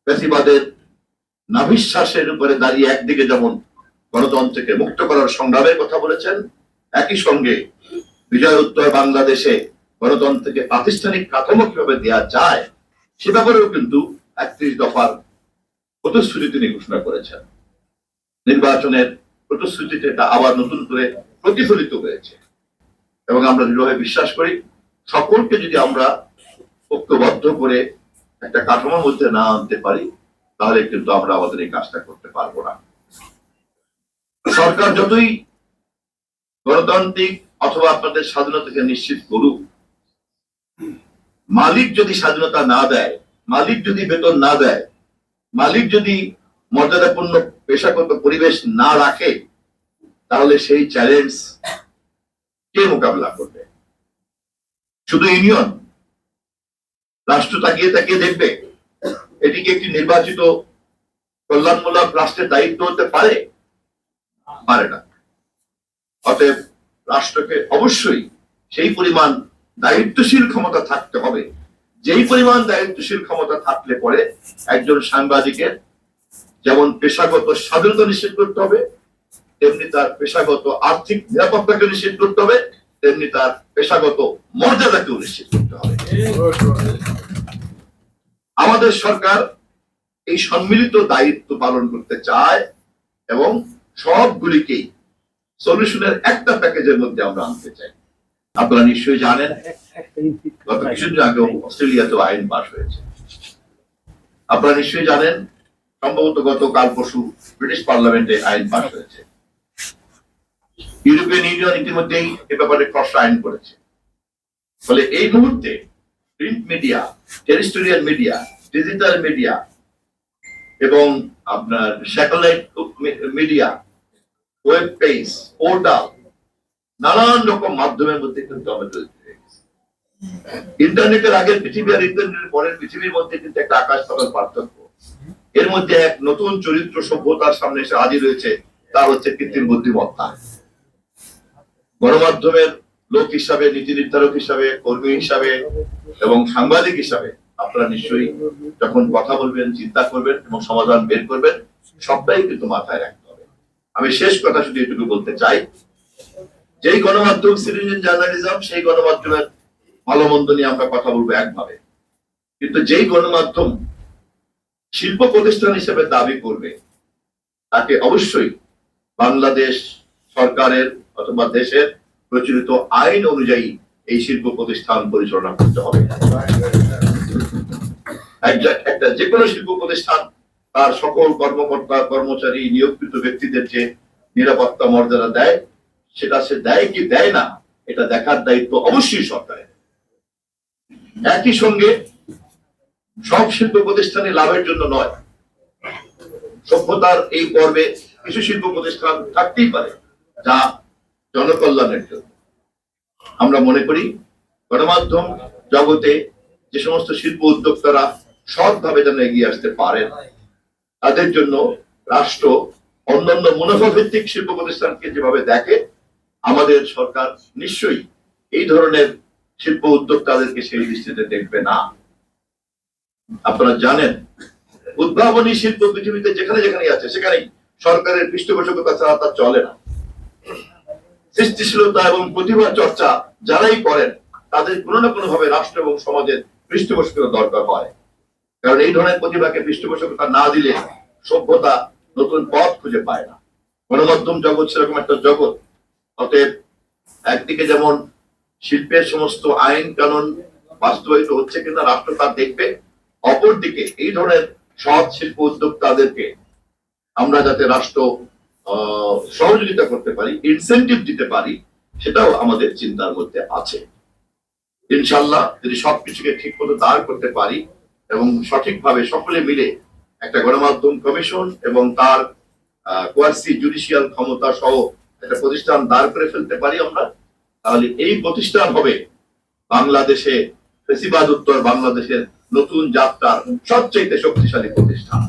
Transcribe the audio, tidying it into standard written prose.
ফ্যাসিবাদের নাভিশ্বাসের উপরে দাঁড়িয়ে একদিকে যেমন গণতন্ত্রকে মুক্ত করার সংগ্রামের কথা বলেছেন, একই সঙ্গে বিজয় উত্তর বাংলাদেশে গণতন্ত্রকে প্রাতিষ্ঠানিক কাঠামো কিভাবে দেওয়া যায় সে ব্যাপারেও কিন্তু 31 দফার প্রতিশ্রুতি তিনি ঘোষণা করেছেন। নির্বাচনের প্রতিশ্রুতিতে এটা আবার নতুন করে প্রতিফলিত হয়েছে এবং আমরা দৃঢ়ভাবে বিশ্বাস করি সকলকে যদি আমরা ঐক্যবদ্ধ করে একটা কাঠামোর মধ্যে না আনতে পারি তাহলে কিন্তু আমরা আমাদের এই কাজটা করতে পারবো না। সরকার যতই গণতান্ত্রিক অথবা আপনাদের স্বাধীনতাকে নিশ্চিত করুক, মালিক যদি স্বাধীনতা না দেয়, মালিক যদি বেতন না দেয়, মালিক যদি মর্যাদাপূর্ণ পেশাগত পরিবেশ না রাখে, তাহলে সেই চ্যালেঞ্জ কে মোকাবেলা করবে? শুধু ইউনিয়ন? রাষ্ট্র তাকিয়ে তাকিয়ে দেখবে? এটিকে একটি নির্বাচিত কল্যাণমূলক রাষ্ট্রের দায়িত্ব হতে পারে? পারে না। অতএব রাষ্ট্রকে অবশ্যই সেই পরিমাণ দায়িত্বশীল ক্ষমতা থাকতে হবে, যেই পরিমাণ দায়িত্বশীল ক্ষমতা থাকলে পরে একজন সাংবাদিকের যেমন পেশাগত স্বাধীনতা নিশ্চিত করতে হবে, তেমনি তার পেশাগত আর্থিক নিরাপত্তাকে নিশ্চিত করতে হবে, তেমনি তার পেশাগত মর্যাদাকেও নিশ্চিত করতে হবে। আমাদের সরকার এই সম্মিলিত দায়িত্ব পালন করতে চায় এবং সবগুলিকেই সলিউশনের একটা প্যাকেজের মধ্যে আমরা আনতে চাই। আপনারা নিশ্চয়ই জানেন গত কিছুদিন আগে অস্ট্রেলিয়াতে আইন পাস হয়েছে। আপনারা নিশ্চয়ই জানেন সম্ভবত গতকাল পরশু ব্রিটিশ পার্লামেন্টে আইন পাস হয়েছে। ইউরোপিয়ান ইউনিয়ন ইতিমধ্যেই এ ব্যাপারে খসড়া আইন করেছে। ফলে এই মুহূর্তে print media, terrestrial media, digital media এবং আপনার satellite media, web page, portal, নানান রকম মাধ্যমের মধ্যে কিন্তু আমরা তৈরি হয়ে গেছি। ইন্টারনেটের আগের পৃথিবী আর ইন্টারনেটের পরের পৃথিবীর মধ্যে কিন্তু একটা আকাশ পাতাল পার্থক্য। এর মধ্যে এক নতুন চরিত্র সভ্যতার সামনে এসে হাজির হয়েছে, তা হচ্ছে কৃত্রিম বুদ্ধিমত্তা। গণমাধ্যমের লোক হিসাবে, নীতি নির্ধারক হিসাবে, কর্মী হিসাবে এবং সাংবাদিক হিসাবে আপনারা নিশ্চয়ই যখন কথা বলবেন, চিন্তা করবেন এবং সমাধান বের করবেন, সবটাই কিন্তু মাথায় রাখতে হবে। আমি শেষ কথা শুধু এটুকু বলতে চাই, যেই গণমাধ্যম সিটিজেন জার্নালিজম, সেই গণমাধ্যমের ভালো মন্দ নিয়ে আমরা কথা বলবো একভাবে, কিন্তু যেই গণমাধ্যম শিল্প প্রতিষ্ঠান হিসেবে দাবি করবে তাকে অবশ্যই বাংলাদেশ সরকারের অথবা দেশের প্রচলিত আইন অনুযায়ী এই শিল্প প্রতিষ্ঠান পরিচালনা করতে হবে। একটা যে কোনো শিল্প প্রতিষ্ঠান তার সকল কর্মকর্তা, কর্মচারী, নিয়োগকৃত ব্যক্তিদের যে নিরাপত্তা মর্যাদা দেয়, সেটা সে দেয় কি দেয় না এটা দেখার দায়িত্ব অবশ্যই সরকারের। একই সঙ্গে সব শিল্প প্রতিষ্ঠানে লাভের জন্য নয়, সভ্যতার এই পর্বে কিছু শিল্প প্রতিষ্ঠান থাকতেই পারে যা জনকল্যাণের জন্য। আমরা মনে করি গণমাধ্যম জগতে যে সমস্ত শিল্প উদ্যোক্তারা সৎভাবে যেন এগিয়ে আসতে পারেন, তাদের জন্য রাষ্ট্র অন্যান্য মুনাফা ভিত্তিক শিল্প প্রতিষ্ঠানকে যেভাবে দেখে, আমাদের সরকার নিশ্চয়ই এই ধরনের শিল্প উদ্যোক্তাদেরকে সেই দৃষ্টিতে দেখবে না। আপনারা জানেন উদ্ভাবনী শিল্প পৃথিবীতে যেখানে যেখানে আছে সেখানেই সরকারের পৃষ্ঠপোষকতা ছাড়া তা চলে না। সৃষ্টিশীলতা এবং প্রতিভা চর্চা যারাই করেন তাদের কোনো না কোনো ভাবে রাষ্ট্র এবং সমাজের পৃষ্ঠপোষকতা দরকার হয়, কারণ এই ধরনের প্রতিভাকে পৃষ্ঠপোষকতা না দিলে সভ্যতা নতুন পথ খুঁজে পায় না। গণমাধ্যম জগৎ সেরকম একটা জগৎ। অতএব একদিকে যেমন শিল্পের সমস্ত আইন কানুন বাস্তবায়িত হচ্ছে কিনা রাষ্ট্র তা দেখবে, অপরদিকে এই ধরনের সৎ শিল্প উদ্যোক্তাদেরকে আমরা যাতে রাষ্ট্র সহযোগিতা করতে পারি, ইনসেন্টিভ দিতে পারি, সেটাও আমাদের চিন্তার মধ্যে আছে। ইনশাল্লাহ যদি সবকিছুকে ঠিক মতো দাঁড় করতে পারি এবং সঠিকভাবে সকলে মিলে একটা গণমাধ্যম কমিশন এবং তার কোয়াসি জুডিশিয়াল ক্ষমতা সহ একটা প্রতিষ্ঠান দাঁড় করে ফেলতে পারি আমরা, তাহলে এই প্রতিষ্ঠান হবে বাংলাদেশে ফ্যাসিবাদ উত্তর বাংলাদেশের নতুন যাত্রার সবচেয়ে শক্তিশালী প্রতিষ্ঠান।